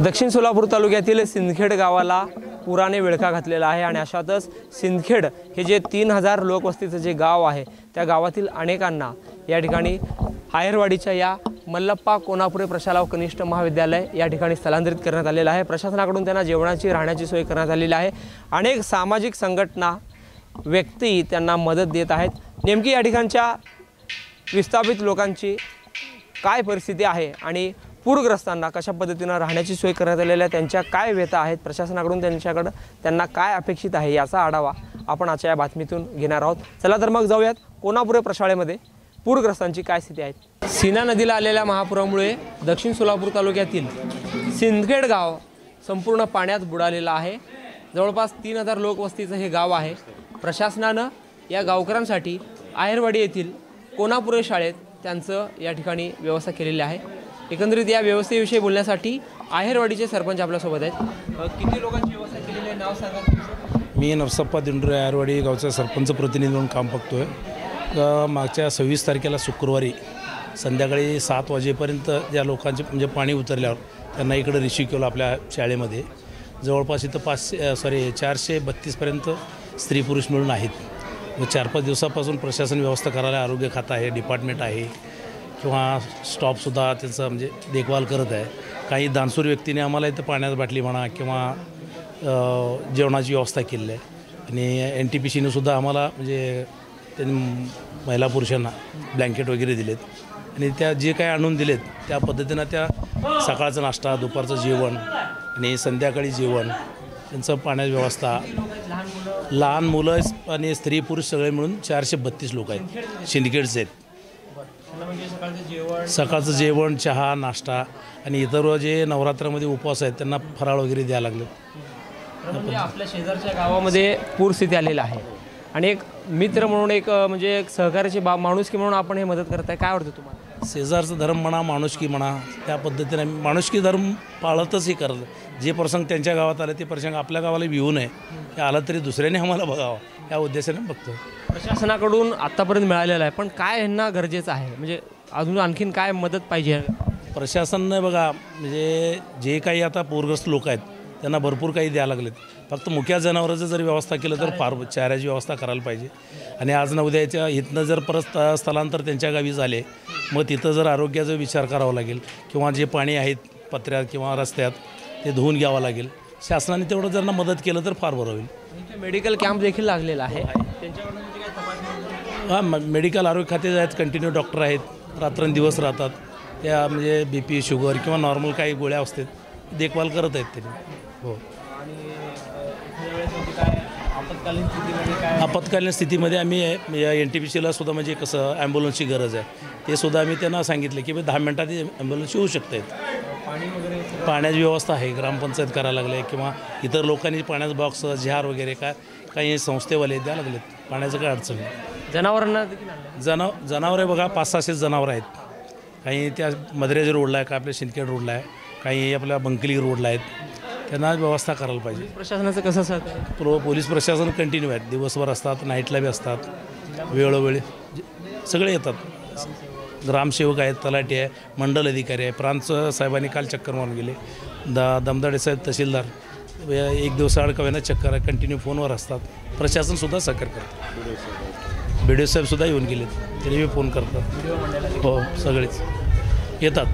दक्षिण सोलापूर तालुक्यातील सिंदखेड गावाला पुराने विळखा घातलेला आहे आणि अशातच सिंदखेड हे जे 3000 लोकवस्तीचं जे गाव आहे त्या गावातील अनेकांना या ठिकाणी आयरवाडीच्या या मल्लप्पा कोनापुरे प्रशालाव कनिष्ठ महाविद्यालय या ठिकाणी स्थलांतरित करण्यात आलेलं आहे। प्रशासनाकडून त्यांना जेवणाची राहण्याची सोय करण्यात आलेली आहे। अनेक सामाजिक संघटना व्यक्ती त्यांना मदत देत आहेत। नेमकी या ठिकाणच्या विस्थापित लोकांची काय परिस्थिती आहे आणि पूरग्रस्तांना कशा पद्धतीने राहण्याची सोय करण्यात आलेली आहे, त्यांच्या काय व्यथा आहेत, प्रशासनाकडून त्यांना काय अपेक्षित आहे याचा आढावा आपण आजच्या या बातमीतून घेणार आहोत। चला तर मग जाऊयात कोनापुरे प्रशालेमध्ये पूरग्रस्तांची काय स्थिती आहे। सीना नदीला आलेल्या महापुरामुळे दक्षिण सोलापूर तालुक्यातील सिंदखेड गाव संपूर्ण पाण्यात बुडालेलं आहे। जवळपास 3000 लोकवस्तीचं हे गाव आहे। प्रशासनानं या गावकऱ्यांसाठी आयरवाडी येथील कोनापुरे शाळेत त्यांचं या ठिकाणी व्यवस्था केलेली आहे। एकंदरीत या व्यवस्थेविषयी बोलण्यासाठी आहेरवाडीचे सरपंच आपल्यासोबत आहेत। किती लोकांची व्यवस्था केलेली आहे नाव सांगा। मी नरसप्पा दिंडुरे आहेरवाडी गावचा सरपंच प्रतिनिधी म्हणून काम बघतोय। मागच्या 26 तारखेला शुक्रवारी संध्याकाळी 7 वाजेपर्यंत ज्या लोकांचे म्हणजे पाणी उतरल्यावर त्यांना इकडे रिसीव्ह केलं आपल्या शाळेमध्ये। जवळपास इथं 432पर्यंत स्त्री पुरुष मिळून आहेत। 4-5 दिवसापासून प्रशासन व्यवस्था करायला आरोग्य खातं आहे, डिपार्टमेंट आहे किंवा स्टॉपसुद्धा त्यांचं म्हणजे देखभाल करत आहे। काही दानशूर व्यक्तीने आम्हाला इथं पाण्याची बाटली म्हणा किंवा जेवणाची व्यवस्था केलेली आहे आणि NTPCने सुद्धा आम्हाला म्हणजे त्यांनी महिला पुरुषांना ब्लँकेट वगैरे दिलेत आणि त्या जे काही आणून दिलेत त्या पद्धतीनं त्या सकाळचा नाश्ता, दुपारचं जेवण आणि संध्याकाळी जेवण, त्यांचं पाण्याची व्यवस्था, लहान मुलं आणि स्त्री पुरुष सगळे मिळून 432 लोक आहेत सिंदखेडचे आहेत। सकाळचं जेवण, चहा, नाश्ता आणि इतर जे नवरात्रामध्ये उपवास आहेत त्यांना फराळ वगैरे द्यायला लागले। म्हणजे आपल्या शेजारच्या गावामध्ये पूरस्थिती आलेली आहे आणि एक मित्र म्हणून एक म्हणजे एक सहकार्याची माणुसकी म्हणून आपण हे मदत करताय, काय वाटतं तुम्हाला? शेजारचं धर्म म्हणा, माणुसकी म्हणा, त्या पद्धतीने माणुसकी धर्म पाळतच हे करत। जे प्रसंग त्यांच्या गावात आले ते प्रसंग आपल्या गावाला येऊ नये, हे आलं तरी दुसऱ्याने आम्हाला बघावं या उद्देशाने बघतो। प्रशासनाकडून आत्तापर्यंत मिळालेलं आहे, पण काय यांना गरजेचं आहे, म्हणजे अजून आणखीन काय मदत पाहिजे? प्रशासनाने बघा म्हणजे जे काही आता पूरग्रस्त लोक आहेत त्यांना भरपूर काही द्यायला लागलेत। फक्त मुख्य जनावरांचं जर व्यवस्था केलं तर फार चाऱ्याची व्यवस्था करायला पाहिजे आणि आज न उद्याच्या इथनं जर परत स्थलांतर त्यांच्या गावी झाले मग तिथं जर आरोग्याचा विचार करावा लागेल किंवा जे पाणी आहेत पत्र्यात किंवा रस्त्यात ते धुवून घ्यावं लागेल। शासनाने तेवढं जर मदत केलं तर फार बरं होईल। मेडिकल कॅम्प देखील लागलेला आहे, हां, मेडिकल आरोग्य खाते आहेत, कंटिन्यू डॉक्टर आहेत, रात्रंदिवस राहतात। त्या म्हणजे BP, शुगर किंवा नॉर्मल काही गोळ्या असतात देखभाल करत आहेत त्यांनी। हो, आपत्कालीन स्थितीमध्ये आम्ही NTPCला सुद्धा म्हणजे कसं ॲम्ब्युलन्सची गरज आहे ते सुद्धा आम्ही त्यांना सांगितलं की 10 मिनटात ॲम्ब्युलन्स येऊ शकत आहेत। पाण्याची व्यवस्था आहे, ग्रामपंचायत करायला लागले किंवा इतर लोकांनी पाण्याचं बॉक्स, झार वगैरे काही संस्थेवाले द्यायला लागलेत। पाण्याचं काय अडचण नाही। जनावरांना जनावरे बघा 500-600 जनावरं आहेत। काही त्या मद्रेज रोडला आहे, का आपल्या सिंदखेड रोडला आहे, काही आपल्या बंकली रोडला आहेत, त्यांना व्यवस्था करायला पाहिजे। प्रशासनाचं कसं सहकार्य? पोलीस प्रशासन कंटिन्यू आहेत, दिवसभर असतात, नाईटला बी असतात, वेळोवेळी सगळे येतात। ग्रामसेवक आहेत, तलाठी आहे, मंडल अधिकारी आहे, प्रांत साहेबांनी काल चक्कर मारून गेले, दमदाडे साहेब तहसीलदार 1 दिवसाआड कवेना चक्कर कंटिन्यू फोनवर असतात। प्रशासनसुद्धा सहकार्य करतात। BDO साहेबसुद्धा येऊन गेलेत, त्यांनी मी फोन करतात। हो, सगळेच येतात।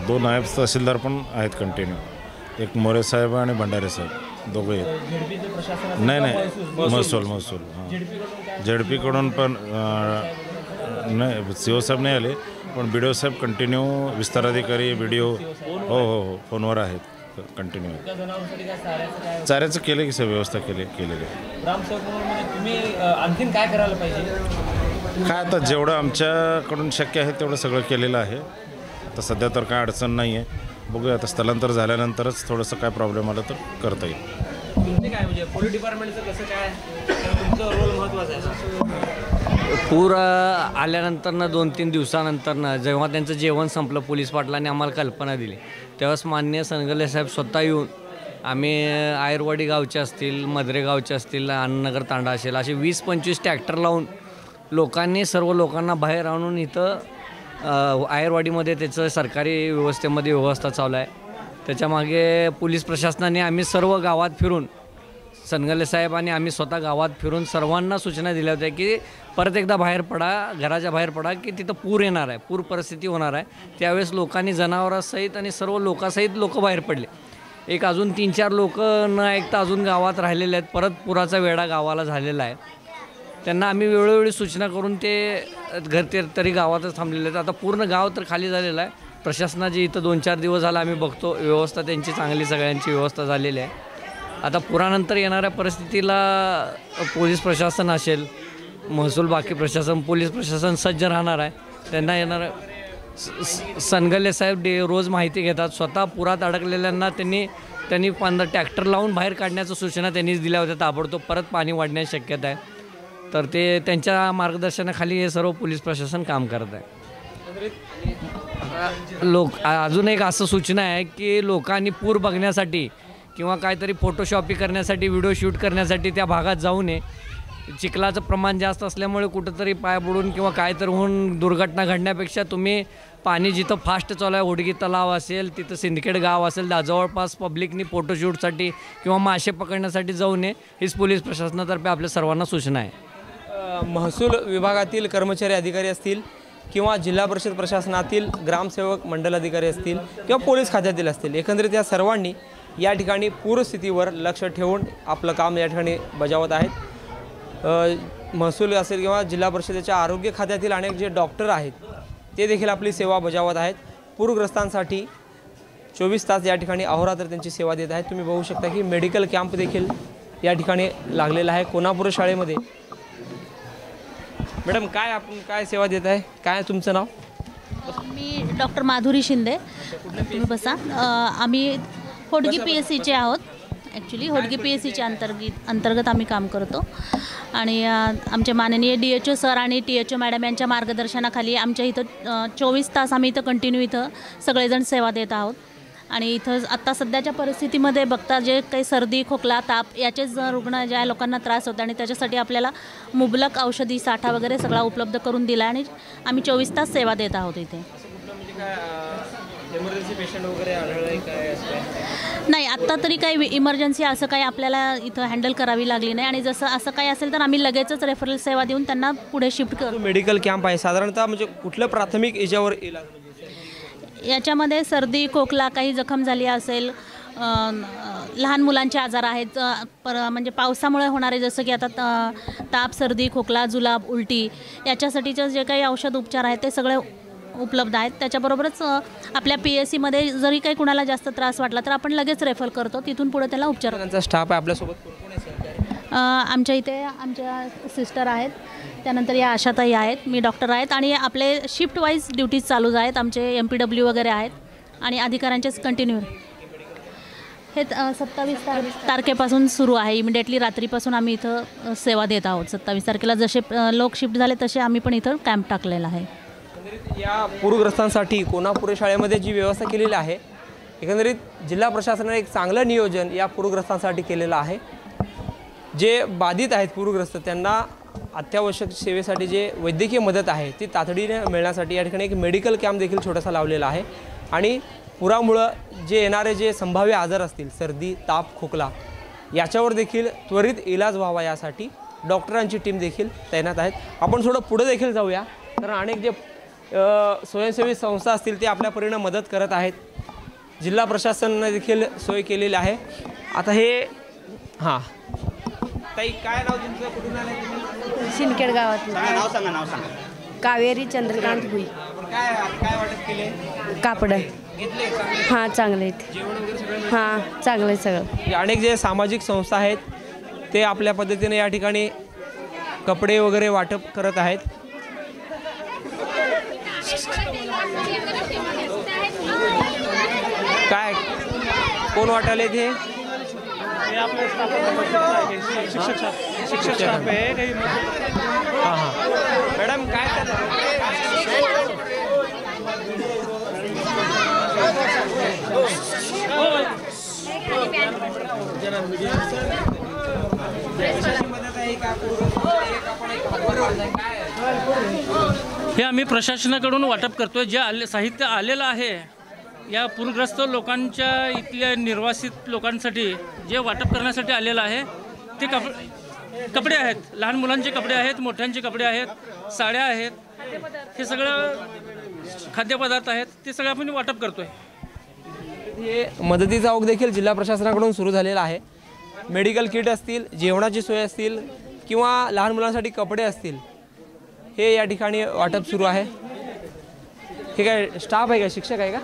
दोन नायब तहसीलदार पण आहेत कंटिन्यू, एक मोरे साहेब आणि भंडारे साहेब दोघे आहेत। नाही महसूल हां, ZP कडून पण नाही, CO साहेब नाही आले पण BDO साहेब कंटिन्यू, विस्तार अधिकारी BDO हो फोनवर आहेत कंटिन्यू। चाऱ्याचं केलं की सर व्यवस्था केलेली आहे। तुम्ही आणखीन काय करायला पाहिजे? काय आता जेवढं आमच्याकडून शक्य आहे तेवढं सगळं केलेलं आहे। आता सध्या तर काय अडचण नाही आहे, बघूया आता स्थलांतर झाल्यानंतरच थोडंसं काय प्रॉब्लेम आला तर करता येईल। तुमचे काय म्हणजे पोलीस डिपार्टमेंटचं कसं काय, तुमचं रोल महत्त्वाचा आहे? पूर आल्यानंतर 2-3 दिवसानंतर जेव्हा त्यांचं जेवण संपलं, पोलीस पाटलांनी आम्हाला कल्पना दिली, त्यावेळेस माननीय सनगले साहेब स्वतः येऊन आम्ही आयरवाडी गावचे असतील, मद्रे गावचे असतील, आनंदनगर तांडा असेल, असे 20-25 ट्रॅक्टर लावून लोकांनी सर्व लोकांना बाहेर आणून इथं आयरवाडीमध्ये त्याचं सरकारी व्यवस्थेमध्ये व्यवस्था चालू आहे. त्याच्यामागे पोलीस प्रशासनाने आम्ही सर्व गावात फिरून सनगले साहेब आणि आम्ही स्वतः गावात फिरून सर्वांना सूचना दिल्या होत्या की परत एकदा बाहेर पडा, घराच्या बाहेर पडा, की तिथं पूर येणार आहे, पूर परिस्थिती होणार आहे. त्यावेळेस लोकांनी जनावरांसहित आणि सर्व लोकांसहित लोक बाहेर पडले. एक अजून 3-4 लोक न ऐकता अजून गावात राहिलेले आहेत. परत पुराचा वेढा गावाला झालेला आहे. त्यांना आम्ही वेळोवेळी सूचना करून ते तरी गावातच थांबलेले आहेत. आता पूर्ण गाव तर खाली झालेलं आहे. प्रशासनाची इथं 2-4 दिवस झाला आम्ही बघतो, व्यवस्था त्यांची चांगली, सगळ्यांची व्यवस्था झालेली आहे. आता पुरानंतर येणाऱ्या परिस्थितीला पोलीस प्रशासन असेल, महसूल, बाकी प्रशासन, पोलीस प्रशासन सज्ज राहणार आहे. त्यांना येणाऱ्या सनगले साहेब रोज माहिती घेतात. स्वतः पुरात अडकलेल्यांना त्यांनी ट्रॅक्टर लावून बाहेर काढण्याच्या सूचना त्यांनीच दिल्या होत्या. ताबडतोब परत पाणी वाढण्याची शक्यता आहे. तर ते त्यांच्या मार्गदर्शनाखाली हे सर्व पोलीस प्रशासन काम करत आहे. अजून एक असं सूचना आहे की लोकांनी पूर बघण्यासाठी किंवा काहीतरी फोटोशॉपी करण्यासाठी, व्हिडिओ शूट करण्यासाठी त्या भागात जाऊ नये. चिखलाचं प्रमाण जास्त असल्यामुळे कुठंतरी पाय बुडून किंवा काहीतरी होऊन दुर्घटना घडण्यापेक्षा तुम्ही पाणी जिथं फास्ट चालू आहे, होडगी तलाव असेल, तिथं सिंदखेड गाव असेल, जवळपास पब्लिकनी फोटोशूटसाठी किंवा मासे पकडण्यासाठी जाऊ नये, हीच पोलीस प्रशासनातर्फे आपल्या सर्वांना सूचना आहे. महसूल विभागातील कर्मचारी, अधिकारी असतील किंवा जिल्हा परिषद प्रशासनातील ग्रामसेवक, मंडल अधिकारी असतील किंवा पोलीस खात्यातील असतील, एकंदरीत या सर्वांनी या ठिकाणी पूरस्थितीवर लक्ष ठेवून आपलं काम या ठिकाणी बजावत आहेत. महसूल असेल किंवा जिल्हा परिषदेच्या आरोग्य खात्यातील अनेक जे डॉक्टर आहेत ते देखील आपली सेवा बजावत आहेत. पूरग्रस्तांसाठी 24 तास या ठिकाणी अहोरात्र त्यांची सेवा देत आहेत. तुम्ही बघू शकता की मेडिकल कॅम्प देखील या ठिकाणी लागलेला आहे कोल्हापूर शाळेमध्ये. मॅडम, काय सेवा देत आहे? काय तुमचं नाव? मी डॉक्टर माधुरी शिंदे. तुम्ही बसा. आम्ही होडगी PSCचे आहोत. ॲक्च्युली होडगी PSCच्या अंतर्गत आम्ही काम करतो आणि आमचे माननीय DHO सर आणि THO मॅडम यांच्या मार्गदर्शनाखाली आमच्या इथं 24 तास आम्ही इथं कंटिन्यू इथं सगळेजण सेवा देत आहोत. आणि इथं आत्ता सध्याच्या परिस्थितीमध्ये बघता जे काही सर्दी, खोकला, ताप याचेच रुग्ण ज्या लोकांना त्रास होता आणि त्याच्यासाठी आपल्याला मुबलक औषधी साठा वगैरे सगळा उपलब्ध करून दिला आणि आम्ही 24 तास सेवा देत आहोत इथे. इमर्जन्सी पेशंट वगैरे आढळलं काय? नाही, आत्ता तरी काही इमर्जन्सी असं काही आपल्याला इथं हँडल करावी लागली नाही आणि जसं असं काही असेल तर आम्ही लगेचच रेफरल सेवा देऊन त्यांना पुढे शिफ्ट करू. मेडिकल कॅम्प आहे साधारणतः म्हणजे कुठलं प्राथमिक याच्यावर इलाज? याच्यामध्ये सर्दी, खोकला, काही जखम झाली असेल, लहान मुलांचे आजार आहेत, म्हणजे पावसामुळे होणारे जसं की आता ताप, सर्दी, खोकला, जुलाब, उलटी याच्यासाठीचे जे काही औषध उपचार आहेत ते सगळे उपलब्ध आहेत. त्याच्याबरोबरच आपल्या PSCमध्ये जरी काही कुणाला जास्त त्रास वाटला तर आपण लगेच रेफर करतो. तिथून पुढे त्याला उपचार. त्यांचा स्टाफ आहे आपल्यासोबत कोण आहे? आमच्या इथे आमच्या सिस्टर आहेत, त्यानंतर या आशाताई आहेत, मी डॉक्टर आहेत आणि आपले शिफ्ट वाईज ड्युटीज चालूच आहेत. आमचे MPW वगैरे आहेत आणि अधिकाऱ्यांचेच कंटिन्यू. हे 27 तारखेपासून सुरू आहे. इमिडिएटली रात्रीपासून आम्ही इथं सेवा देत आहोत. 27 तारखेला जसे लोक शिफ्ट झाले तसे आम्ही पण इथं कॅम्प टाकलेला आहे. या पूरग्रस्तांसाठी कोल्हापूर शाळेमध्ये जी व्यवस्था केलेली आहे, एकंदरीत जिल्हा प्रशासनाने एक चांगलं नियोजन या पूरग्रस्तांसाठी केलेलं आहे. जे बाधित आहेत पूरग्रस्त त्यांना अत्यावश्यक सेवेसाठी जे वैद्यकीय मदत आहे ती तातडीने मिळण्यासाठी या ठिकाणी एक मेडिकल कॅम्प देखील छोटासा लावलेला आहे. आणि पुरामुळं जे येणारे जे संभाव्य आजार असतील, सर्दी, ताप, खोकला, याच्यावर देखील त्वरित इलाज व्हावा यासाठी डॉक्टरांची टीम देखील तैनात आहेत. आपण थोडं पुढे देखील जाऊया, कारण अनेक जे स्वयंसेवी संस्था असतील ते आपल्या परीने मदत करत आहेत. जिल्हा प्रशासनाने देखील सोय केलेली आहे. आता हे ताई, काय नाव तुमचं? कुठून आले तुम्ही? सिंदखेड गावात. नाव सांगा. कावेरी चंद्रकांत भुई. काय वाटप केले? कापड. घेतले? हां, चांगले आहेत. जेवण वगैरे सगळं? हां, चांगलं आहे सगळं. अनेक जे सामाजिक संस्था आहेत ते आपल्या पद्धतीने या ठिकाणी कपडे वगैरे वाटप करत आहेत. काय कोण वाटायला ते? शिक्षक स्टाफ आहे. हां मॅडम, काय मदत आहे का? हे आम्ही प्रशासनाकडून वाटप करतो. जे साहित्य आलेलं आहे या पूरग्रस्त लोकांच्या इथल्या निर्वासित लोकांसाठी जे वाटप करण्यासाठी आलेलं आहे ते कपडे आहेत, लहान मुलांचे कपडे आहेत, मोठ्यांचे कपडे आहेत, साड्या आहेत, हे सगळं खाद्यपदार्थ आहेत, ते सगळं आपण वाटप करतो आहे. हे मदतीचा ओघ देखील जिल्हा प्रशासनाकडून सुरू झालेला आहे. मेडिकल किट असतील, जेवणाची सोय असतील किंवा लहान मुलांसाठी कपडे असतील, हे या ठिकाणी वाटप सुरू आहे. हे काय स्टाफ आहे का, शिक्षक आहे का?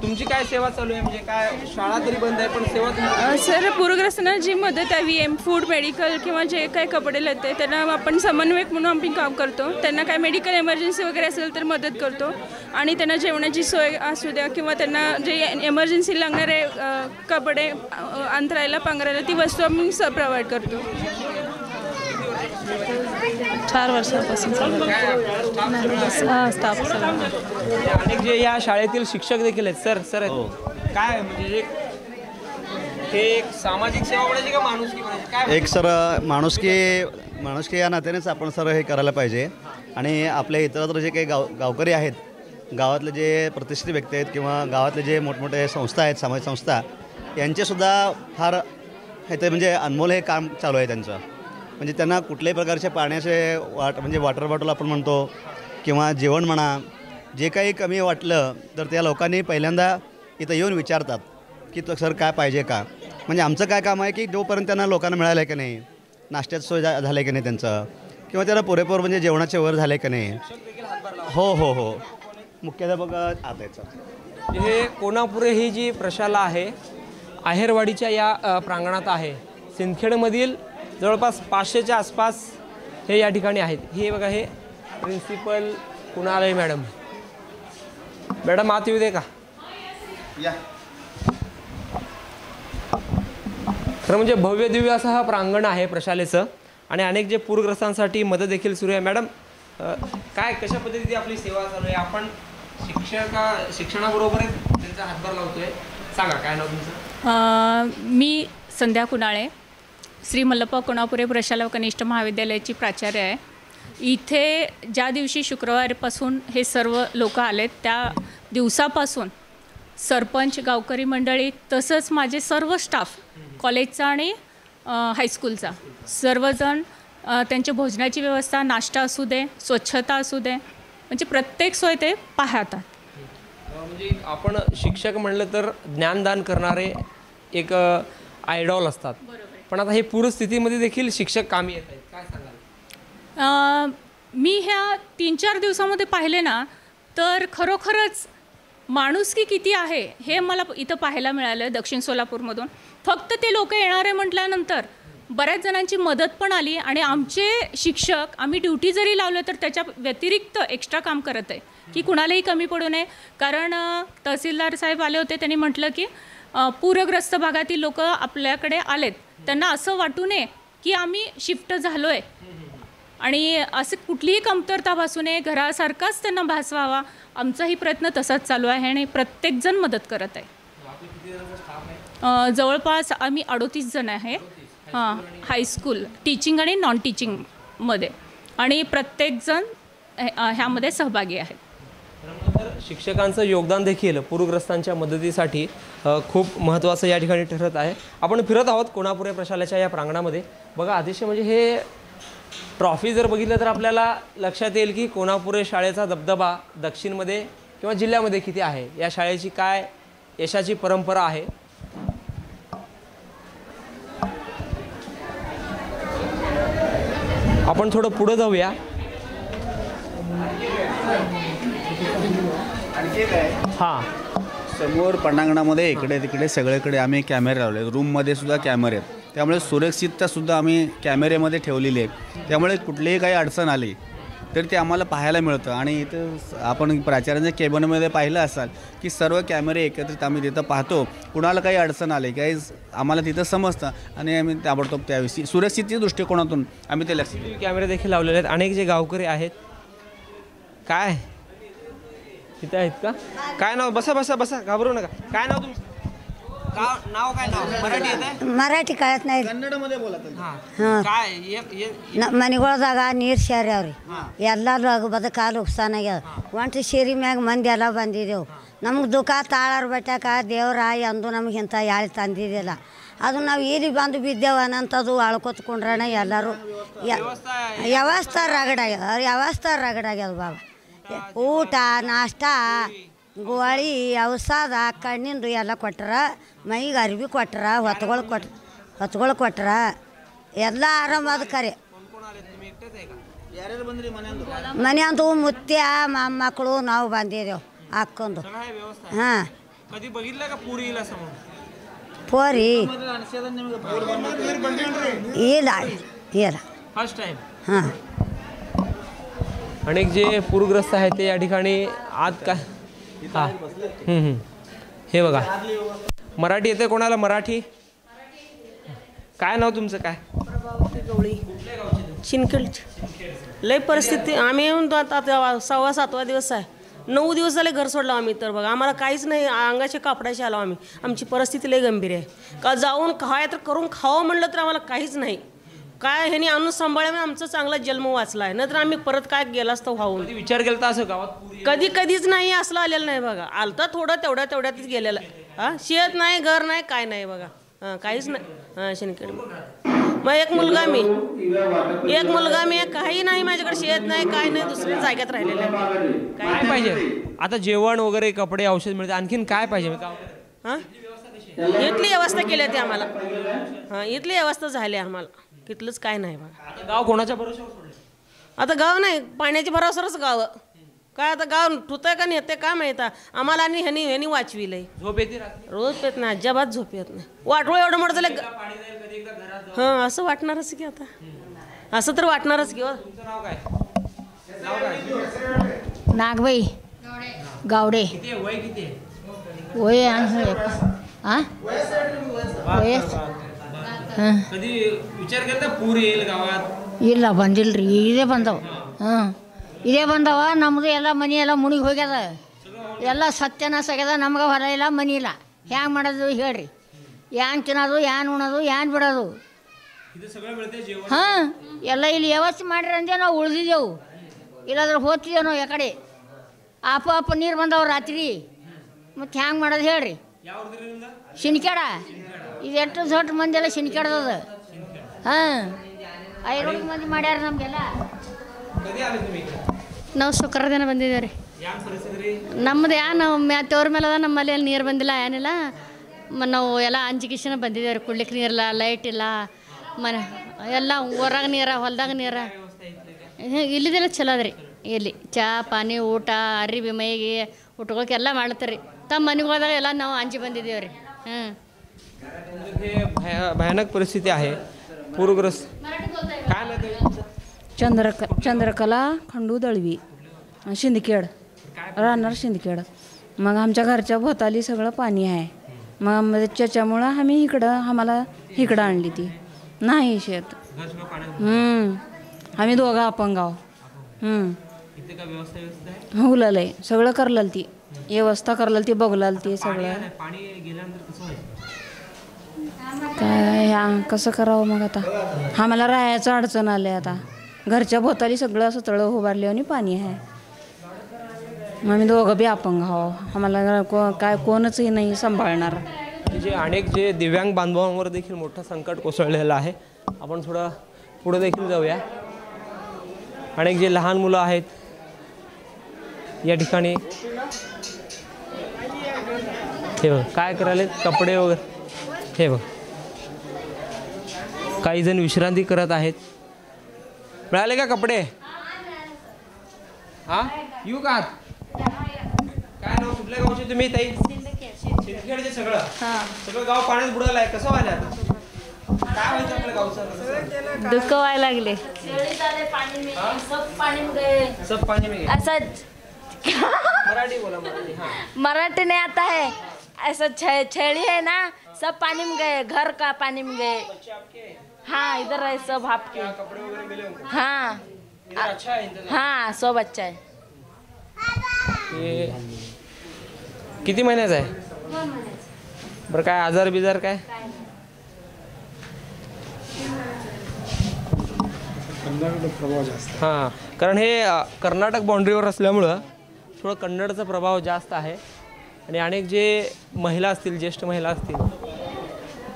तुमची काय सेवा चालू आहे, म्हणजे काय शाळा तरी बंद आहे पण सेवा सर पूरग्रस्तांना जी मदत आहे VM फूड मेडिकल किंवा जे काही कपडे लागते त्यांना आपण समन्वयक म्हणून आम्ही काम करतो. त्यांना काय मेडिकल इमर्जन्सी वगैरे असेल तर मदत करतो आणि त्यांना जेवणाची सोय असू द्या किंवा त्यांना जे इमर्जन्सी लागणारे कपडे अंतरायला पांघरायला ती वस्तू आम्ही प्रोव्हाइड करतो. 4 वर्षापासून स्टाफ अनेक जे या शाळेतील शिक्षक देखील आहेत. सर काय म्हणजे हे एक सामाजिक सेवा म्हणायची का माणुसकी म्हणायची काय? एक सर माणुसकी या नात्यानेच आपण सर हे करायला पाहिजे. आणि आपल्या इतरत्र जे काही गावकरी आहेत, गावातले जे प्रतिष्ठित व्यक्ती आहेत किंवा गावातले जे मोठमोठे संस्था आहेत, सामाजिक संस्था, यांचेसुद्धा फार हे म्हणजे अनमोल हे काम चालू आहे त्यांचं. म्हणजे त्यांना कुठल्याही प्रकारचे पाण्याचे म्हणजे वॉटर बॉटल आपण म्हणतो किंवा जेवण म्हणा, जे काही कमी वाटलं तर त्या लोकांनी पहिल्यांदा इथं येऊन विचारतात की तो सर काय पाहिजे का. म्हणजे आमचं काय काम आहे की जोपर्यंत त्यांना लोकांना मिळालं आहे की नाही, नाश्त्याची सोय झालं आहे की नाही त्यांचं, किंवा त्यांना पुरेपूर म्हणजे जेवणाचे वर झाले की नाही. हो मुख्याध्यापक आता याचं हे कोणापुरे ही जी प्रशाला आहे आहेरवाडीच्या या प्रांगणात आहे. सिंदखेडमधील जवळपास 500च्या आसपास हे या ठिकाणी आहेत. हे बघा, हे प्रिन्सिपल कुणाल आहे मॅडम आत येऊ दे का? खरं म्हणजे भव्य दिव्य असं हा प्रांगण आहे प्रशालेचं आणि अनेक जे पूरग्रस्तांसाठी मदत देखील सुरू आहे. मॅडम काय कशा पद्धतीने आपली सेवा चालू आहे? आपण शिक्षणाबरोबर त्यांचा हातभार लावतोय. सांगा काय नाव तुमचं? मी संध्या कुणाळे, श्री मल्लप्पा कोणापुरे प्रशाला कनिष्ठ महाविद्यालयाची प्राचार्य आहे. इथे ज्या दिवशी शुक्रवारपासून हे सर्व लोक आलेत त्या दिवसापासून सरपंच, गावकरी मंडळी तसंच माझे सर्व स्टाफ कॉलेजचा आणि हायस्कूलचा सर्वजण त्यांच्या भोजनाची व्यवस्था, नाश्ता असू दे, स्वच्छता असू दे, म्हणजे प्रत्येक सोय ते पाहतात. म्हणजे आपण शिक्षक म्हणलं तर ज्ञानदान करणारे एक आयडॉल असतात, पण आता हे पूरस्थितीमध्ये देखील शिक्षक कामी येत आहेत. काय सांगाल? मी ह्या 3-4 दिवसामध्ये पाहिले ना तर खरोखरच माणुसकी किती आहे हे मला इथं पाहायला मिळालं. दक्षिण सोलापूरमधून फक्त ते लोक येणारे म्हटल्यानंतर बऱ्याच जणांची मदत पण आली आणि आमचे शिक्षक आम्ही ड्युटी जरी लावलं तर त्याच्या व्यतिरिक्त एक्स्ट्रा काम करत आहे की कुणालाही कमी पडू नये. कारण तहसीलदार साहेब आले होते, त्यांनी म्हटलं की पूरग्रस्त भागातील लोक आपल्याकडे आलेत, त्यांना असं वाटू नये की आम्ही शिफ्ट झालो आहे आणि असं कुठलीही कमतरता भासू नये, घरासारखाच त्यांना भास व्हावा. आमचाही प्रयत्न तसाच चालू आहे आणि प्रत्येकजण मदत करत आहे. जवळपास आम्ही 38 जण आहे. हायस्कूल टीचिंग आणि नॉन टीचिंगमध्ये, आणि प्रत्येकजण ह्यामध्ये सहभागी आहेत. शिक्षकांचं योगदान देखील पूरग्रस्तांच्या मदतीसाठी खूप महत्त्वाचं या ठिकाणी ठरत आहे. आपण फिरत आहोत कोणापुरे प्रशालेच्या या प्रांगणामध्ये. बघा, अतिशय म्हणजे हे ट्रॉफी जर बघितलं तर आपल्याला लक्षात येईल की कोणापुरे शाळेचा दबदबा दक्षिणमध्ये किंवा जिल्ह्यामध्ये किती आहे, या शाळेची काय यशाची परंपरा आहे. आपण थोडं पुढे जाऊया. हां, समोर पटांगणामध्ये इकडे तिकडे सगळीकडे आम्ही कॅमेरे लावले. रूममध्ये सुद्धा कॅमेरे आहेत, त्यामुळे सुरक्षिततासुद्धा आम्ही कॅमेऱ्यामध्ये ठेवलेली आहे. त्यामुळे कुठलीही काही अडचण आली तर ते आम्हाला पाहायला मिळतं. आणि इथं आपण प्राचार्यांच्या केबिनमध्ये पाहिलं असाल की सर्व कॅमेरे एकत्रित आम्ही तिथं पाहतो. कुणाला काही अडचण आली काही आम्हाला तिथं समजतं आणि आम्ही ताबडतोब त्याविषयी सुरक्षिततेच्या दृष्टिकोनातून आम्ही ते लक्ष कॅमेरे देखील लावलेले आहेत. अनेक जे गावकरी आहेत, काय तिथे आहेत का? काय नाव? बसा बसा बसा, घाबरू नका. काय नाव तुमचं? नाव काय नाव मराठी येत मराठी कळत नाही ಕನ್ನಡमध्ये बोला ಹಾಂ काय ಮನೆಗಳ್ದಾಗ ನೀರು ಸೇರ್ಯಾವ್ರಿ ಎಲ್ಲರೂ ಬದುಕಾಲು ಉಪ್ಸಾನಾಗ್ಯಾವ ಒಂಟು ಶೀರಿ ಮ್ಯಾಗ ಮಂದಿ ಎಲ್ಲ ಬಂದಿದ್ದೆವು ನಮ್ಗೆ ದುಃಖ ತಾಳಾರ ಬಟ್ಟಾಕ ದೇವ್ರ ಎಂದು ನಮ್ಗೆ ಇಂಥ ಯಾಳಿ ತಂದಿದ್ದಿಲ್ಲ ಅದು ನಾವು ಇಲ್ಲಿ ಬಂದು ಬಿದ್ದೇವ ಅನ್ನಂಥದ್ದು ಅಳ್ಕೊತ್ಕೊಂಡ್ರಣ ಎಲ್ಲರೂ ವ್ಯವಸ್ಥೆ ರಗಡಾಗ್ಯದ ಬಾಬಾ ಊಟ ನಾಷ್ಟ ಗೋಳಿ ಔಷಧ ಕಣ್ಣಿಂದು ಎಲ್ಲ ಕೊಟ್ರ ಮೈಗೆ ಅರ್ಬಿ ಕೊಟ್ರ ಹೊತ್ಗಳು ಕೊಟ್ರ ಎಲ್ಲ ಆರಾಮದ ಕರೆ ಮನೆ ಅಂತೂ ಮುತ್ಯ ಮೊಮ್ಮಕ್ಕಳು ನಾವು ಬಂದಿದ್ದೇವೆ ಹಾಕ್ಕೊಂಡು ಹಾಂ कधी बघितलं का पूर येईल असं म्हणून पोरी ಇಲ್ಲ फर्स्ट टाइम हां अनेक जे पूरग्रस्त आहेत ते या ठिकाणी आत काय हां हे बघा मराठी येते कोणाला मराठी काय नाव तुमचं काय गवळी शिनखेडची लय परिस्थिती आम्ही येऊन आता 6वा-7वा दिवस आहे 9 दिवस झाले घर सोडलं आम्ही तर बघा आम्हाला काहीच नाही अंगाचे कापडाचे आलो आम्ही आमची परिस्थिती लय गंभीर आहे का जाऊन काय तर करून खावं म्हणलं तर आम्हाला काहीच नाही काय ह्यानी आणून सांभाळल्यामुळे आमचा चांगला जन्म वाचला आहे नाहीतर आम्ही परत काय गेला असतो व्हावून विचार केला असं गावात कधीच नाही असलं आलेलं नाही बघा आलता थोडं तेवढ्यातच गेलेलं हां शेत नाही घर नाही काय नाही बघा हां काहीच नाही हां शिनखेड मग एक मुलगा मी काही नाही माझ्याकडे शेत नाही काय नाही दुसऱ्या जाग्यात राहिलेलं आहे काय पाहिजे आता जेवण वगैरे कपडे औषध मिळते आणखीन काय पाहिजे हां इथली व्यवस्था केली आहे आम्हाला हां इथली व्यवस्था झाली आम्हाला तिथलंच काय नाही बघा गाव कोणाच्या भरोशावर सोडलं आता गाव नाही पाण्याच्या भरोसावरच गाव काय आता गाव ठुतंय का नेते काय माहिती आम्हाला आणि ह्यानी वाचविलंय झोप येते रोज पेत नाही अजिबात झोप येत नाही वाटवं एवढं मोठं झालं हां असं वाटणारच की आता असं तर वाटणारच की नागबाई गावडे वय कधी विचार केला पूर येईल गावात ಇಲ್ಲ ಬಂದಿಲ್ರಿ ಇದೇ ಬಂದವ ಇದೇ ಬಂದವ ನಮ್ಮದು ಎಲ್ಲ ಮನೆ ಎಲ್ಲ ಮುಣಿಗೆ ಹೋಗ್ಯದ ಎಲ್ಲ ಸತ್ಯನಾಶ ಆಗ್ಯದ ನಮ್ಗೆ ಹೊರ ಇಲ್ಲ ಮನೆ ಇಲ್ಲ ಹ್ಯಾಂಗೆ ಮಾಡೋದು ಹೇಳ್ರಿ ಏನ್ ತಿನ್ನೋದು ಏನ್ ಉಣೋದು ಏನ್ ಬಿಡೋದು ಹಾಂ ಎಲ್ಲ ಇಲ್ಲಿ ವ್ಯವಸ್ಥೆ ಮಾಡ್ರಿ ಅಂದೆ ನಾವು ಉಳಿದಿದ್ದೆವು ಇಲ್ಲಾಂದ್ರೆ ಹೋಗ್ತಿದ್ದೇವೆ ನಾವು ಯಾಕಡೆ ಅಪ್ಪ ನೀರು ಬಂದವ ರಾತ್ರಿ ಮತ್ತು ಹ್ಯಾಂಗೆ ಮಾಡೋದು ಹೇಳ್ರಿ ಶಿನ್ಕ್ಯಾಡ ಇದು ಎಷ್ಟು ದೊಡ್ಡ ಮಂದಿ ಎಲ್ಲ ಶಿನ್ಕ್ಯಾಡ್ದದ ಹಾಂ 5 ಮಂದಿ ಮಾಡ್ಯಾರ ನಮಗೆಲ್ಲ ನಾವು ಶುಕ್ರ ದಿನ ಬಂದಿದ್ದೇವೆ ರೀ ನಮ್ಮದು ನಾವು ತವ್ರ ಮೇಲೆ ಅದ ನಮ್ಮಲ್ಲಿ ಅಲ್ಲಿ ನೀರು ಬಂದಿಲ್ಲ ಏನಿಲ್ಲ ನಾವು ಎಲ್ಲ ಅಂಜಿಕಿಶನ ಬಂದಿದ್ದೇವೆ ರೀ ಕುಡ್ಲಿಕ್ಕೆ ನೀರಿಲ್ಲ ಲೈಟ್ ಇಲ್ಲ ಮನೆ ಎಲ್ಲ ಹೊರಗೆ ನೀರು ಹೊಲ್ದಾಗ ನೀರು ಇಲ್ಲಿದೆಲ್ಲ ಚಲೋ ಅದ ರೀ ಇಲ್ಲಿ ಚಾ ಪಾನಿ ಊಟ ಅರಿವಿ ಮೈಗೆ ಊಟಗಳಿಗೆ ಎಲ್ಲ ಮಾಡ್ತಾರೆ ರೀ ತಮ್ಮ ಮನೆಗೆ ಹೋದಾಗ ಎಲ್ಲ ನಾವು ಅಂಜಿ ಬಂದಿದ್ದೇವೆ ರೀ भयानक परिस्थिती आहे पूरग्रस्त काय चंद्रकला खंडू दळवी शिंदखेड राहणार शिंदखेड मग आमच्या घरच्या भोवताली सगळं पाणी आहे मग त्याच्यामुळं आम्ही आम्हाला इकडं आणली ती नाही शेत आम्ही दोघं अपंग आहो हुलल आहे सगळं करलं ती व्यवस्था करलं ती बघलाल ती सगळं काय कसं करावं मग आता आम्हाला राहायचं अडचण आलं आहे आता घरच्या भोवताली सगळं असं तळं उभारले आणि पाणी आहे मग आम्ही दोघं बी अपंग आहो आम्हाला काय कोणचही नाही सांभाळणार जे अनेक जे दिव्यांग बांधवांवर देखील मोठं संकट कोसळलेलं आहे आपण थोडं पुढे देखील जाऊया अनेक जे लहान मुलं आहेत या ठिकाणी हे बघ काय करायले कपडे वगैरे हे बघ काही जण विश्रांती करत आहेत मिळाले का कपडे हा येऊ का काय नाव कुठल्या गावचे तुम्ही ताई शिंदखेडचे सगळं गाव पाण्यात बुडालं आहे कसं व्हायला काय व्हायचं आपल्या गावचं दुःख व्हायला लागले सब पानी में ऐसा मराठी बोला मराठी हाँ मराठी नहीं आता है ऐसा छेड़ी है ना सब पानी में गए घर का पानी में गए हाँ इधर है सब आपके कपड़े वगैरह मिले उनको हाँ इधर अच्छा है इंतजाम हाँ सब अच्छा है ये किती महिन्याचा आहे बरं काय आजार बिजार काय? प्रभाव जास्त. हां, कारण हे कर्नाटक बाँड्रीवर असल्यामुळं थोडं कन्नडचा प्रभाव जास्त आहे. आणि अनेक जे महिला असतील, ज्येष्ठ महिला असतील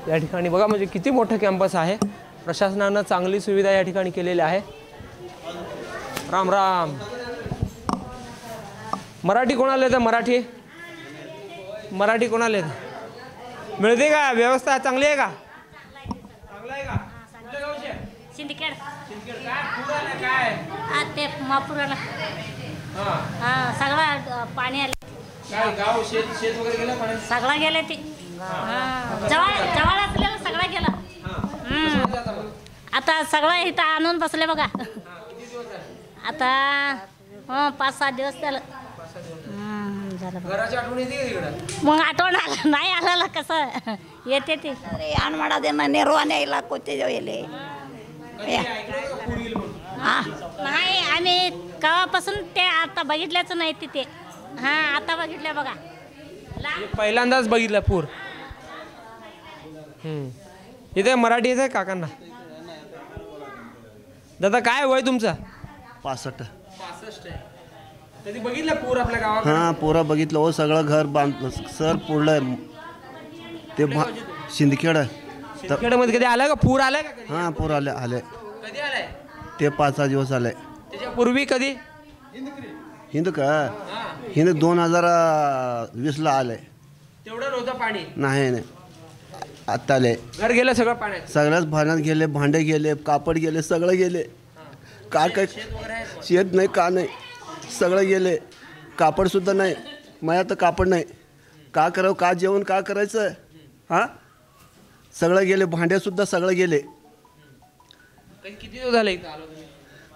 या ठिकाणी बघा, म्हणजे किती मोठं कॅम्पस आहे. प्रशासनानं चांगली सुविधा या ठिकाणी केलेली आहे. राम राम. मराठी कोणाला येतं? मराठी कोणाला येतं? मिळते का? व्यवस्था चांगली आहे का? सिंदखेड काय ते महापुराला हां सगळा पाणी आले. काय गाव शेत वगैरे गेलं पाण्यात? सगळा गेले ते जवळ असलेला सगळा गेला. आता सगळं इथं आणून बसले बघा. आता 5-7 दिवस झालं. घराची आठवण येते का तिकडं? मग आठवण आलं नाही आलं कसं येते ते आणवाडा दे ना निर्वाण्या इला कोचे जेले नाही आम्ही केव्हापासून ते आता बघितल्याचं नाही तिथे. हां आता बघितल्या बघा. पहिल्यांदाच बघितला पूर. इथे मराठी येत आहे काकांना. दादा काय वय तुमचं? 65. कधी बघितलं पूर आपल्या गावात? हां पुरा बघितलं हो. सगळं घर बांधलं सर पुरलं ते सिंदखेड. मध्ये कधी आलं का पूर? आलाय का? हां पूर आले. कधी आलाय ते 5-6 दिवस आले. त्याच्यापूर्वी कधी? हिंद का हिंद 2020ला आले. तेवढं नव्हतं पाणी? नाही आत्ता आले. घर गेलं सगळं पाण्यात? सगळ्याच पाण्यात गेले. भांडे गेले, कापड गेले, सगळं गेले. का काय शेत नाही का नाही सगळं गेले. कापडसुद्धा नाही. माझ्या तर कापड नाही. का करावं? का जेवण का करायचं? हां सगळं गेले. भांडेसुद्धा सगळं गेले. किती दिवस झाले इथं आलो तुम्ही?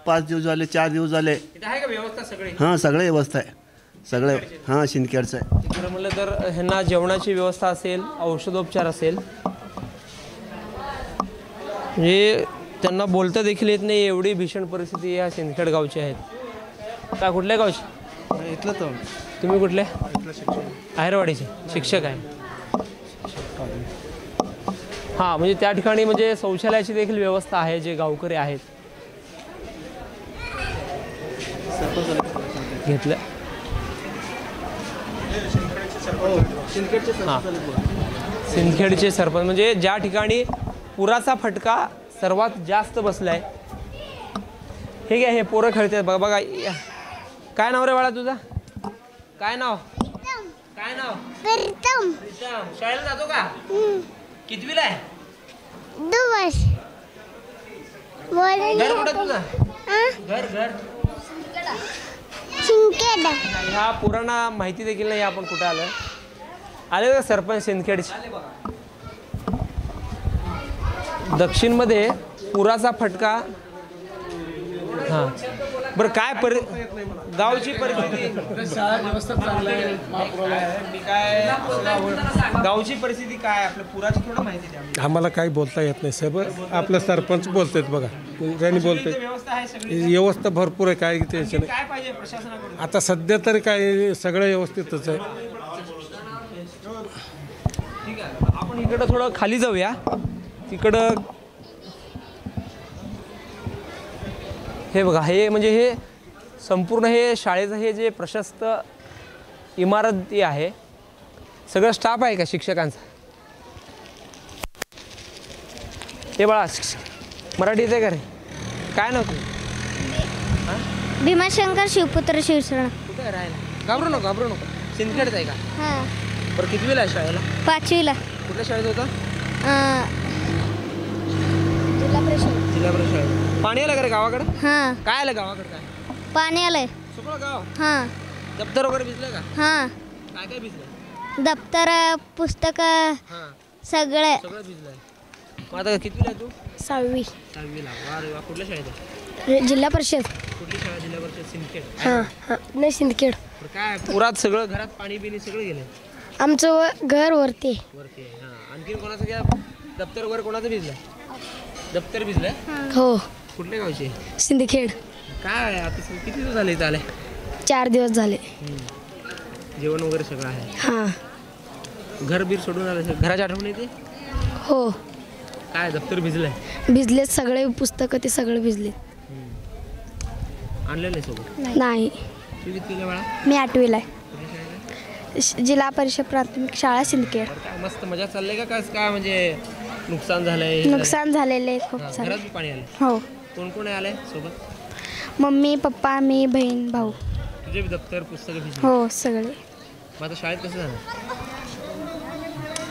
5 दिवस झाले, 4 दिवस झाले. इथं आहे का व्यवस्था सगळी? हां सगळं व्यवस्था आहे. सगळं हां सिंदखेडचं आहे. खरं म्हणलं तर ह्यांना जेवणाची व्यवस्था असेल, औषधोपचार असेल, म्हणजे त्यांना बोलता देखील येत नाही एवढी भीषण परिस्थिती या सिंदखेड गावची आहे. काय कुठल्या गावची? इथलं तर तुम्ही कुठले? इथलं शिक्षक आहेरवाडीचे शिक्षक आहे. हां म्हणजे त्या ठिकाणी म्हणजे शौचालयाची देखील व्यवस्था आहे. जे गावकरी आहेत घेतलं. सिंदखेडचे सरपंच म्हणजे ज्या ठिकाणी पुराचा फटका सर्वात जास्त बसलाय. हे घ्या, हे पोरं खेळतात बघा बघा. काय नाव रे बाळा तुझं? काय नाव? काय नाव? प्रीतम. शाळेला जातो का? कितवीला आहे? 2 वर्ष. घर कुठं तुझं? घर सिंदखेड. ह्या पुराणा माहिती देखील नाही आपण कुठे आले का सरपंच सिंदखेडचे. दक्षिणमध्ये पुराचा फटका. हां बरं काय गावची परिस्थिती? गावची परिस्थिती काय? आपल्या पुराची थोडं माहिती द्या. आम्हाला काही बोलता येत नाही साहेब. आपलं सरपंच बोलतात बघा. ज्यांनी बोलते व्यवस्था भरपूर आहे. काय टेन्शन काय पाहिजे प्रशासनाकडून? आता सध्या तरी काय सगळं व्यवस्थितच आहे. ठीक आहे आपण इकडं थोडं खाली जाऊया. तिकडं हे बघा, हे म्हणजे हे संपूर्ण हे शाळेचं हे जे प्रशस्त इमारती आहे, सगळं स्टाफ आहे का शिक्षकांचा? हे बाळा मराठीचं आहे का रे? काय नाव तुझं? भीमाशंकर शिवपुत्र शिवशरण. कुठे राहायला? घाबरू नको. सिंदखेडचं आहे का? हां. बरं कितवीला आहे शाळेला? 5वीला. कुठल्या शाळेत होता? जिल्हा परिषद शाळेत. पाणी आलं का रे गावाकडे? हां. काय आलं गावाकडे? काय पाणी आलंय सगळं गाव? हां. दप्तर वगैरे भिजलं का? हां. काय भिजलं? दप्तर, पुस्तकं सगळं भिजलंय. मग आता कितवीला आहे तू? 6वी. 6वीला. वा. कुठल्या शाळेत आहे? जिल्हा परिषद. कुठली शाळा? जिल्हा परिषद सिंदखेड. हां. नाही सिंदखेड. काय पुरात सगळं घरात पाणी बिणी सगळं गेलं? आमचं घर वरती आहे. हां. आणखीन कोणाचं काय दप्तर वगैरे कोणाचं भिजलं? दप्तर भिजलंय? हो. कुठल्या गावचे? सिंदखेड. काय आता किती दिवस झाले इथं आले? 4 दिवस झाले. जेवण वगैरे सगळं आहे? हां. घर बीर सोडून आलं घराची आठवण येते? हो काय दप्तर भिजलंय? भिजलेत सगळे पुस्तकं ते सगळे भिजलेत. आणलेलं आहे सोबत? नाही. तू कितवीला बाळा? मी 8वीला आहे. जिल्हा परिषद प्राथमिक शाळा सिंदखेड. काय मस्त मजा चाललंय का? काय म्हणजे नुकसान झालंय? नुकसान झालेलं आहे खूप सारं. घरात पाणी आलं? हो. कोण कोण आलंय सोबत? मम्मी पप्पा मी बहीण भाऊ. तुझे दप्तर पुस्तकं भिजली? हो सगळे. मग आता शाळेत कसं जाणार?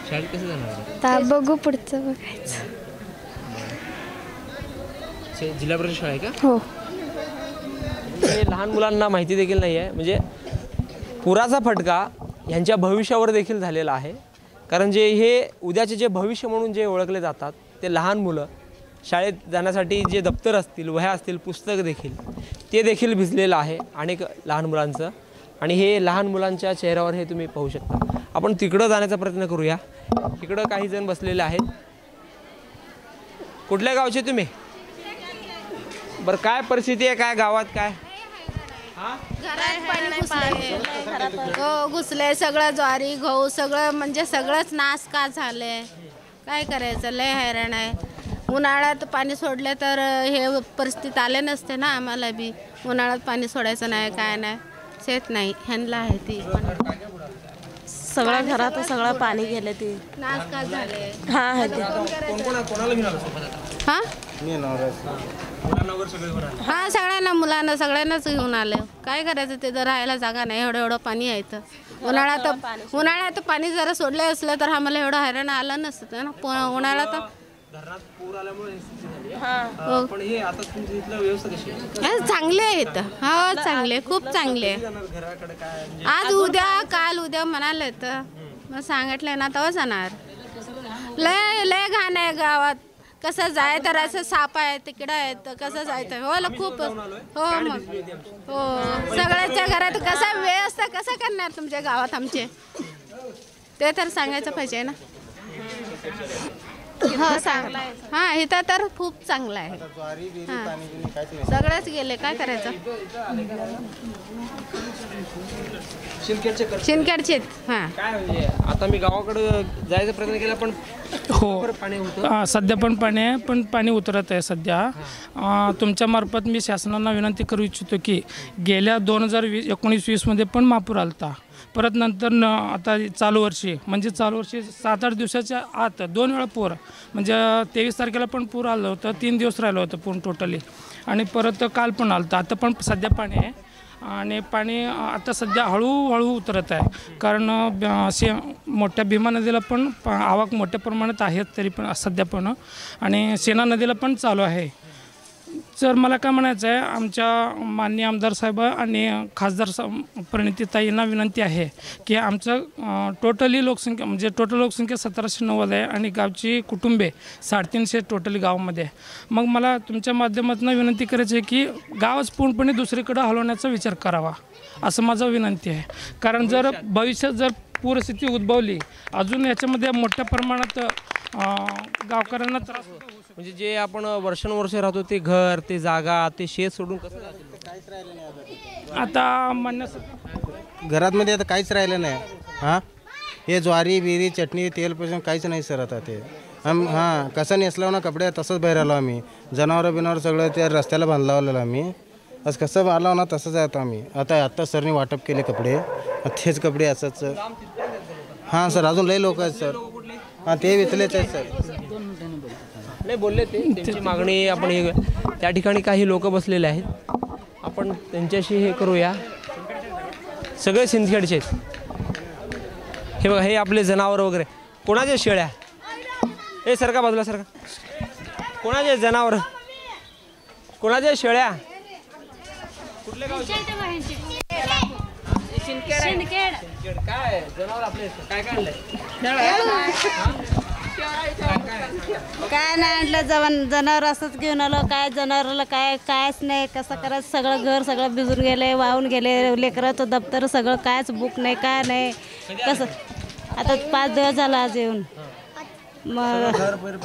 शाळेत कसं जाणार? आता बघू पुढचं बघायचं. जिल्हा परिषद शाळा आहे का? हो. लहान मुलांना माहिती देखील नाही आहे. म्हणजे पुराचा फटका ह्यांच्या भविष्यावर देखील झालेला आहे. कारण जे हे उद्याचे जे भविष्य म्हणून जे ओळखले जातात ते लहान मुलं शाळेत जाण्यासाठी जे दप्तर असतील, वह्या असतील, पुस्तक देखील ते देखील भिजलेलं आहे अनेक लहान मुलांचं. आणि हे लहान मुलांच्या चेहऱ्यावर हे तुम्ही पाहू शकता. आपण तिकडं जाण्याचा प्रयत्न करूया. इकडं काही जण बसलेले आहेत. कुठल्या गावचे तुम्ही? बरं काय परिस्थिती आहे काय गावात? काय हो घुसले सगळं, ज्वारी गहू सगळं म्हणजे सगळंच नाश का झाले. काय करायचं, लय हैराण आहे. उन्हाळ्यात पाणी सोडले तर हे परिस्थिती आले नसते ना आम्हाला बी. उन्हाळ्यात पाणी सोडायचं नाही काय नाही, शेत नाही ह्यांना आहे ती. सगळं घरात सगळं पाणी गेले ते नाश का झाले. हां आहे ते. हां हां सगळ्यांना मुलांना सगळ्यांनाच घेऊन आले. काय करायचं ते जर राहायला जागा नाही, एवढं एवढं पाणी आहे तर. उन्हाळ्यात पाणी जरा सोडले असलं तर आम्हाला एवढं हैराण आलं नसतं ना. उन्हाळ्यात चांगले आहेत. हो चांगले, खूप चांगले. आज उद्या काल उद्या म्हणाले तर मग सांगितलंय ना तेव्हा जाणार. लय लय घाण आहे गावात. कसं जाय तर असं साप आहे तिकडं आहे तर कसं जायचं. हो खूप. हो मग हो सगळ्याच्या घरात कसं व्यवस्था कसं करणार तुमच्या गावात आमचे ते तर सांगायचं पाहिजे ना. हो सांग. हां इथं तर खूप चांगलं आहे. हां सगळंच गेले काय करायचं. शिंदखेडचे हां. काय म्हणजे आता मी गावाकडे जायचा प्रयत्न केला पण पाणी होतं. सध्या पण पाणी आहे, पण पाणी उतरत आहे सध्या. तुमच्यामार्फत मी शासनाला विनंती करू इच्छितो की गेल्या 2019-20मध्ये पण महापूर आलता. परत नंतर आता चालू वर्षी 7-8 दिवसाच्या आत 2 वेळा पूर. म्हणजे 23 तारखेला पण पूर आलं होतं. 3 दिवस राहिलं होतं पूर्ण टोटली. आणि परत काल पण आलं होतं. आता पण सध्या पाणी आहे. आणि पाणी आता सध्या हळूहळू उतरत आहे. कारण मोठ्या भीमा नदीला पण आवक मोठ्या प्रमाणात आहेत तरी पण सध्या पण. आणि सेना नदीला पण चालू आहे. तर मला काय म्हणायचं आहे, आमच्या माननीय आमदार साहेब आणि खासदार प्रणितीताईंना विनंती आहे की आमचं टोटली लोकसंख्या म्हणजे टोटल लोकसंख्या 1790 आहे आणि गावची कुटुंबे 350 टोटली गावामध्ये. मग मला तुमच्या माध्यमातून विनंती करायची आहे की गावच पूर्णपणे दुसरीकडे हलवण्याचा विचार करावा असं माझं विनंती आहे. कारण जर भविष्यात जर पूरस्थिती उद्भवली अजून याच्यामध्ये मोठ्या प्रमाणात गावकऱ्यांना त्रास होतो. म्हणजे जे आपण वर्षानुवर्ष राहतो ते घर, ते जागा, ते शेत सोडून कसं आता घरातमध्ये आता काहीच राहिलं नाही. हां हे ज्वारी बिरी चटणी तेलपासून काहीच नाही सर आता ते. हां कसं नेसलं ना कपडे तसंच बाहेर आलो आम्ही. जनावरं बिनावर सगळं त्या रस्त्याला बांधला लावलेलं आम्ही. आज कसं आलो ना तसंच आहे आता आम्ही. आता सरनी वाटप केले कपडे, तेच कपडे असंच. हां सर अजून लई लोक आहेत सर. हां ते विकलेच आहेत सर. नाही बोलले ते त्यांची मागणी आपण हे त्या ठिकाणी काही लोक बसलेले आहेत. आपण त्यांच्याशी हे करूया. सगळे सिंदखेडचे आहेत. हे बघा हे आपले जनावर वगैरे. कोणाच्या शेळ्या? हे सरका बाजूला सरका. कोणाचे जनावर? कोणाच्या शेळ्या? कुठले गावचे? शिंदखेड. काय जनावर आपले काय काय आणलंय? काय नाही आणलं. जनावर असंच घेऊन आलो. काय जनावराला कायच नाही. कसं करायचं. सगळं घर सगळं भिजून गेले, वाहून गेले. लेकराचं दप्तर सगळं कायच बुक नाही काय नाही. कसं आता 5 दिवस झाला आज येऊन. मग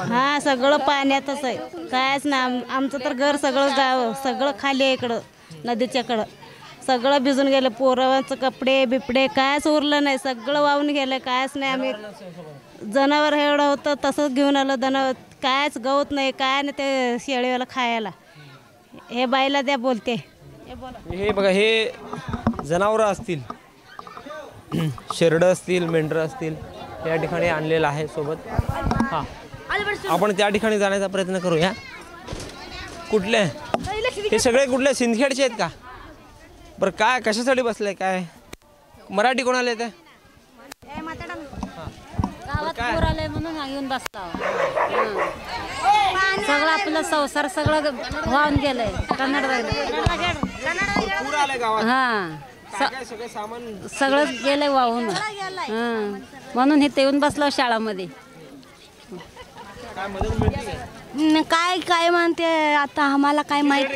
हां सगळं पाण्यातच आहे. कायच नाही. आमचं तर घर सगळं गाव सगळं खाली आहे इकडं नदीच्याकडं. सगळं भिजून गेलं. पोरांचं कपडे बिपडे कायच उरलं नाही, सगळं वाहून गेलं. कायच नाही. आम्ही जनावर एवढं होतं तसंच घेऊन आलं. जनावर कायच गवत नाही, काय नाही ते शेळीवाला खायला. हे बाईला द्या बोलते. हे बघा, हे जनावरं असतील, शेरडं असतील, मेंढरं असतील, या ठिकाणी आणलेलं आहे सोबत. हां, आपण त्या ठिकाणी जाण्याचा प्रयत्न करूया. कुठले हे सगळे कुठले सिंदखेडचे आहेत का? बरं, काय कशासाठी बसले? काय मराठी कोणाला येते? गावात पूर आलंय म्हणून येऊन बसला. सगळं आपलं संसार सगळं वाहून गेलंय. सगळं गेलंय वाहून. म्हणून हे येऊन बसलो शाळामध्ये. काय काय म्हणते आता आम्हाला काय माहित.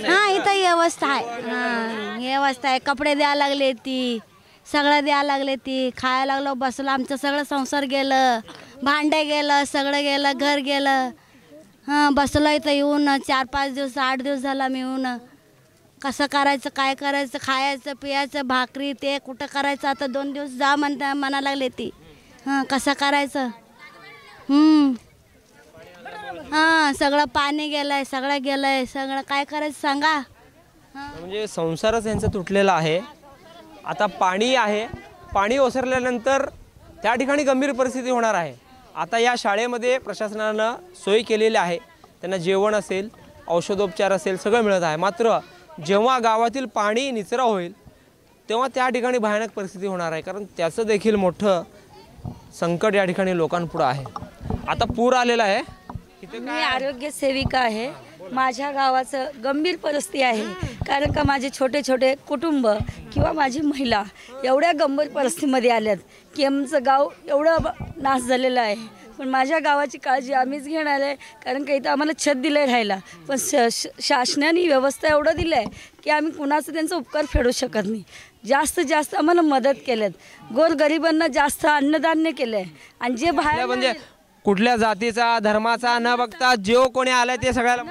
हां, इथं व्यवस्था आहे. हां, व्यवस्था आहे. कपडे द्यायला लागले, ती सगळं द्यायला लागले, ती खायला लागलो, बसलो. आमचं सगळं संसार गेलं, भांडे गेलं, सगळं गेलं, घर गेलं. हां, बसलो इथं येऊन 4-5 दिवस 8 दिवस झाला मी येऊन. कसं करायचं, काय करायचं, खायचं पियाचं, भाकरी ते कुठं करायचं. आता 2 दिवस जा म्हणा लागले ती. हां, कसं करायचं. हां, सगळं पाणी गेलंय, सगळं गेलंय, सगळं काय करायचं सांगा. म्हणजे संसारच यांचा तुटलेला आहे. आता पाणी आहे, पाणी ओसरल्यानंतर त्या ठिकाणी गंभीर परिस्थिती होणार आहे. आता या शाळेमध्ये प्रशासनानं सोय केलेली आहे, त्यांना जेवण असेल, औषधोपचार असेल, सगळं मिळत आहे. मात्र जेव्हा गावातील पाणी निचरा होईल तेव्हा त्या ठिकाणी भयानक परिस्थिती होणार आहे, कारण त्याचं देखील मोठं संकट या ठिकाणी लोकांपुढं आहे. आता पूर आलेला आहे. मी आरोग्य सेविका आहे. माझ्या गावाचं गंभीर परिस्थिती आहे, कारण का माझे छोटे छोटे कुटुंब किंवा माझी महिला एवढ्या गंभीर परिस्थितीमध्ये आल्यात की आमचं गाव एवढं नाश झालेलं आहे. पण माझ्या गावाची काळजी आम्हीच घेणार आहे, कारण का इथं आम्हाला छत दिलं आहे राहायला. पण शासनाने व्यवस्था एवढं दिलं आहे की आम्ही कुणाचं त्यांचा उपकार फेडू शकत नाही. जास्तीत जास्त आम्हाला मदत केल्यात. गोरगरिबांना जास्त अन्नधान्य केलं आहे. आणि जे बाहेर म्हणजे कुठल्या जातीचा धर्माचा न बघता जो कोणी आलाय ते सगळ्याला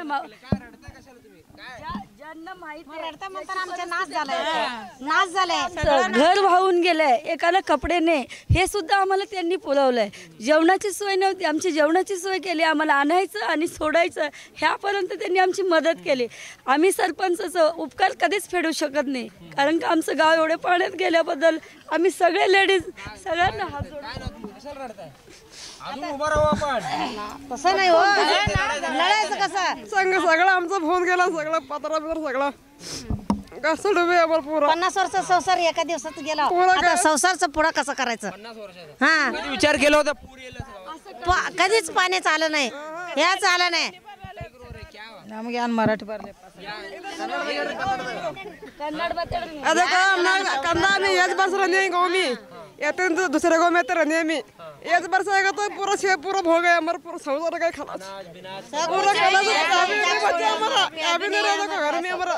नाश झालाय. घर वाहून गेलंय, एकाला कपडे नाही, हे सुद्धा आम्हाला त्यांनी पुरवलंय. जेवणाची सोय नव्हती, आमची जेवणाची सोय केली. आम्हाला आणायचं आणि सोडायचं ह्यापर्यंत त्यांनी आमची मदत केली. आम्ही सरपंचाचं उपकार कधीच फेडू शकत नाही, कारण का आमचं गाव एवढे पाण्यात गेल्याबद्दल आम्ही सगळे लेडीज सगळ्यांना हात जोडतो. तसं नाही हो, लढायचं कसं. सगळं आमचं फोन गेला, सगळं पत्रा बित्र सगळं कसं डुबे भरपूर. 50 वर्ष संसार एका दिवसात गेला. आता संसारचं पुढं कसं करायचं. हां, विचार केला होता. कधीच पाण्याचं आलं नाही, ह्याच आलं नाही. नಮಗೆ ಏನು ಮರಾಠಿ ಬರಲಿ ಅದಕ್ಕೆ ಕಂದ मी हेच बस रने गाँव में येते दुसऱ्या गाँव में तो रने में हेच बरस आएगा तो पूरा भो गया हमारा पूरा संसार गए खलास पूरा खलास. अभी नहीं रहता घर में हमारा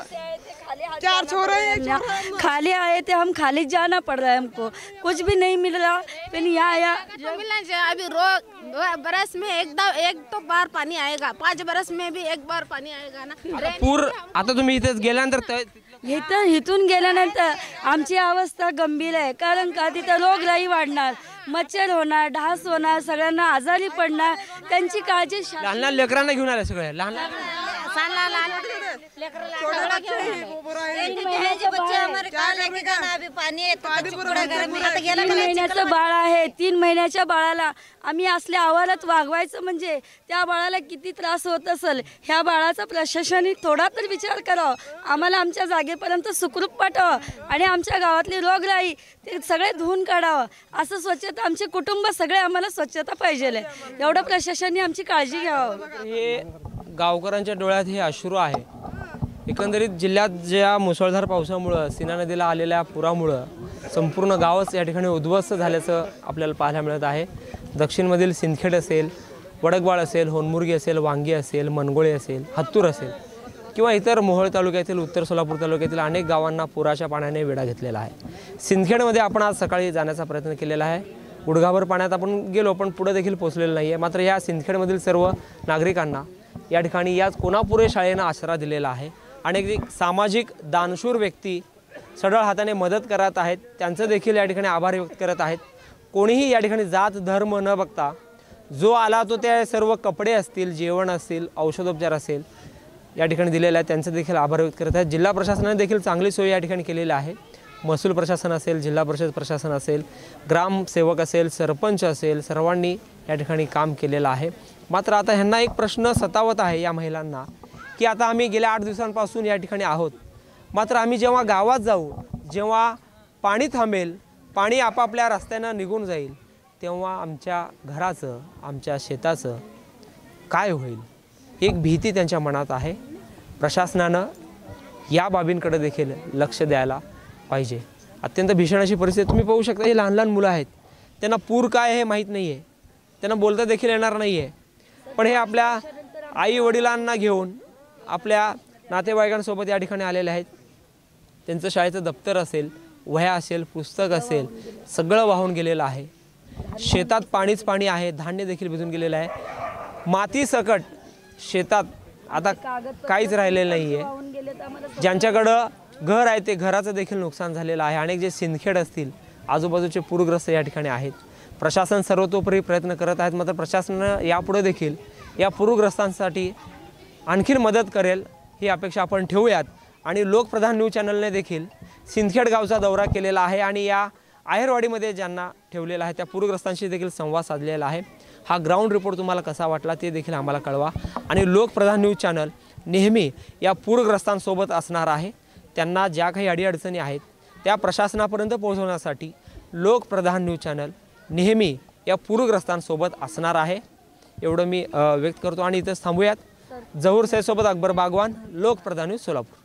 4 छोरे खाली आए थे हम, खाली जाना पड़ रहा है हमको, कुछ भी नहीं मिल रहा. फिर यहाँ आया अभी बरस में एक तो बार पानी आएगा, 5 बरस में भी एक बार पानी आएगा ना. पूर आता तुम्ही इथेच गेल्यानंतर इथून गेल्यानंतर आमची अवस्था गंभीर आहे, कारण का तिथं रोगराई वाढणार, मच्छर होणार, डास होणार, सगळ्यांना आजारी पडणार. त्यांची काळजी लहान लहान लेकरांना घेऊन आले सगळे. लहान महिन्याचं बाळ आहे. 3 महिन्याच्या बाळाला आम्ही असल्या आव्हानात वागवायचं म्हणजे त्या बाळाला किती त्रास होत असेल. ह्या बाळाचा प्रशासनाने थोडा तर विचार करावा. आम्हाला आमच्या जागेपर्यंत सुखरूप पाठवावं आणि आमच्या गावातली रोगराई ते सगळे धुवून काढावं. असं स्वच्छता, आमचे कुटुंब सगळे आम्हाला स्वच्छता पाहिजे, एवढं प्रशासनाने आमची काळजी घ्यावं. हे गावकऱ्यांच्या डोळ्यात हे अश्रू आहे. एकंदरीत जिल्ह्यात ज्या मुसळधार पावसामुळं, सीना नदीला आलेल्या पुरामुळं संपूर्ण गावच या ठिकाणी उद्ध्वस्त झाल्याचं आपल्याला पाहायला मिळत आहे. दक्षिणमधील सिंदखेड असेल, वडकबाळ असेल, होनमुर्गी असेल, वांगी असेल, मनगोळे असेल, हत्तूर असेल किंवा इतर मोहोळ तालुक्यातील, उत्तर सोलापूर तालुक्यातील अनेक गावांना पुराच्या पाण्याने वेढा घेतलेला आहे. सिंदखेडमध्ये आपण आज सकाळी जाण्याचा प्रयत्न केलेला आहे. गुडघाभर पाण्यात आपण गेलो, पण पुढे देखील पोहोचलेलं नाही आहे. मात्र या सिंदखेडमधील सर्व नागरिकांना या ठिकाणी याच कोणापुरे शाळेनं आसरा दिलेला आहे. अनेक सामाजिक दानशूर व्यक्ती सढळ हाताने मदत करत आहेत, त्यांचं देखील या ठिकाणी आभार व्यक्त करत आहेत. कोणीही या ठिकाणी जात धर्म न बघता जो आला तो त्या सर्व कपडे असतील, जेवण असतील, औषधोपचार असेल या ठिकाणी दिलेलं आहे, त्यांचं देखील आभार व्यक्त करत आहेत. जिल्हा प्रशासनाने देखील चांगली सोय या ठिकाणी केलेली आहे. महसूल प्रशासन असेल, जिल्हा परिषद प्रशासन असेल, ग्रामसेवक असेल, सरपंच असेल, सर्वांनी या ठिकाणी काम केलेलं आहे. मात्र आता ह्यांना एक प्रश्न सतावत आहे या महिलांना की आता आम्ही गेल्या 8 दिवसांपासून या ठिकाणी आहोत, मात्र आम्ही जेव्हा गावात जाऊ, जेव्हा पाणी थांबेल, पाणी आपापल्या रस्त्यानं निघून जाईल, तेव्हा आमच्या घराचं, आमच्या शेताचं काय होईल? एक भीती त्यांच्या मनात आहे. प्रशासनानं या बाबींकडे देखील लक्ष द्यायला पाहिजे. अत्यंत भीषण अशी परिस्थिती तुम्ही पाहू शकता. हे लहान लहान मुलं आहेत, त्यांना पूर काय हे माहीत नाही आहे, त्यांना बोलता देखील येणार नाही आहे, पण हे आपल्या आई वडिलांना घेऊन आपल्या नातेवाईकांसोबत या ठिकाणी आलेले आहेत. त्यांचं शाळेचं दप्तर असेल, वह्या असेल, पुस्तक असेल, सगळं वाहून गेलेलं आहे. शेतात पाणीच पाणी आहे, धान्य देखील भिजून गेलेलं आहे. माती सकट शेतात आता काहीच राहिलेलं नाही आहे. ज्यांच्याकडं घर आहे ते घराचं देखील नुकसान झालेलं आहे. अनेक जे सिंदखेड असतील, आजूबाजूचे पूरग्रस्त या ठिकाणी आहेत. प्रशासन सर्वतोपरी प्रयत्न करत आहेत, मात्र प्रशासनानं यापुढे देखील या पूरग्रस्तांसाठी आणखीन मदत करेल ही अपेक्षा आपण ठेवूयात. आणि लोकप्रधान न्यूज चॅनलने देखील सिंदखेड गावचा दौरा केलेला आहे आणि या आहेरवाडीमध्ये ज्यांना ठेवलेला आहे त्या पूरग्रस्तांशी देखील संवाद साधलेला आहे. हा ग्राउंड रिपोर्ट तुम्हाला कसा वाटला ते देखील आम्हाला कळवा. आणि लोकप्रधान न्यूज चॅनल नेहमी या पूरग्रस्तांसोबत असणार आहे. त्यांना ज्या काही अडीअडचणी आहेत त्या प्रशासनापर्यंत पोहोचवण्यासाठी लोकप्रधान न्यूज चॅनल नेहमी या पूरग्रस्तांसोबत असणार आहे, एवढं मी व्यक्त करतो. आणि इथंच थांबूयात. जहूर सैदसोबत अकबर बागवान, लोकप्रधान न्यूज सोलापूर.